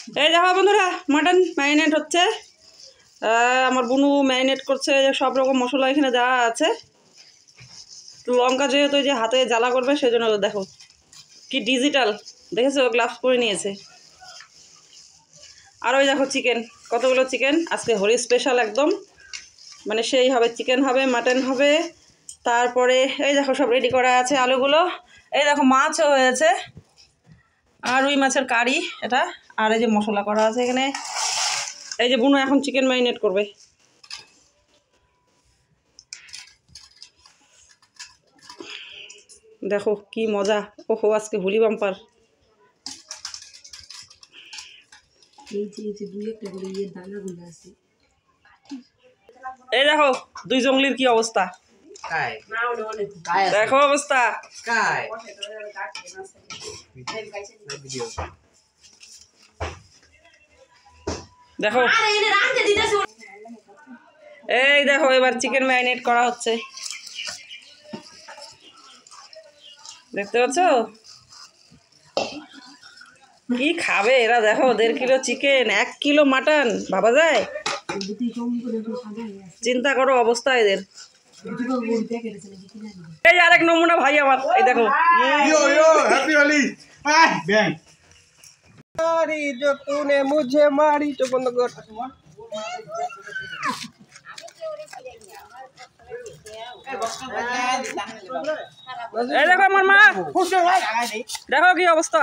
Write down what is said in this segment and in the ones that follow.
এই দেখো বন্ধুরা, মাটন ম্যারিনেট হচ্ছে। আমার বুনু ম্যারিনেট করছে, সব রকম মশলা এখানে দেওয়া আছে। লঙ্কা যেহেতু যে হাতে জ্বালা করবে সেজন্য দেখো কি ডিজিটাল, দেখেছো গ্লাভস পরে নিয়েছে। আর ওই দেখো চিকেন, কতগুলো চিকেন আজকে হরি স্পেশাল একদম, মানে সেই হবে, চিকেন হবে, মাটন হবে। তারপরে এই দেখো সব রেডি করা আছে আলুগুলো। এই দেখো মাছও হয়েছে, আর রুই মাছের কারি এটা। আর এই যে মশলা করা আছে এখানে। এই যে বুনু এখন চিকেন ম্যারিনেট করবে। দেখো কি মজা, ওহো আজকে হোলি বাম্পার। এই দেখো দুই জঙ্গলির কি অবস্থা, দেখো অবস্থা। দেখো এই দেখো এবার চিকেন ম্যারিনেট করা হচ্ছে, দেখতে পাচ্ছ কি খাবে এরা। দেখো 1.5 কিলো চিকেন, 1 কিলো মাটন, ভাবা যায়? চিন্তা করো অবস্থা এদের। এই আরেক নমুনা ভাই আমার, এই দেখো। जो तूने मुझे मारी तो बंद कर। এই দেখো আমার মা, দেখো কি অবস্থা।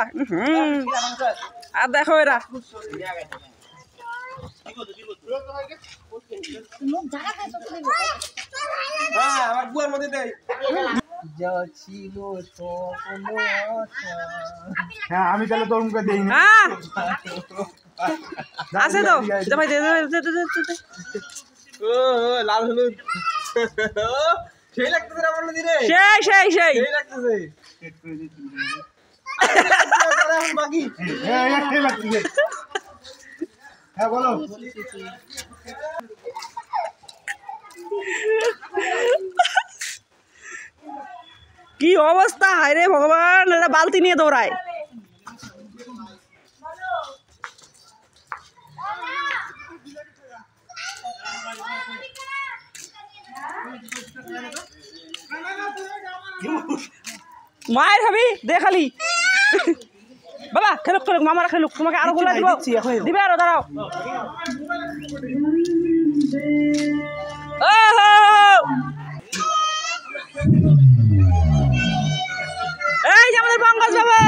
আর দেখো এরা আমার বুয়ার মধ্যে দেই যা ছিল স্বপ্ন। হ্যাঁ আমি তাহলে তোর মুখে দেই না। হ্যাঁ আছে তো, ভাই দে। ও লাল হলুদ সেই লাগতেছে না বললি রে, সেই লাগতেছে বাকি। হ্যাঁ একটাই লাগতেছে। হ্যাঁ বলো। কি অবস্থা, হায় রে ভগবান, এরা বালতি নিয়ে দৌড়ায়। মায়ের হবি দেখালি বাবা, খেলুক মামারা খেলুক, তোমাকে আরো গোলা দিব, দিবে আরো, দাঁড়াও। এই যে আমাদের পঙ্কজ বাবু।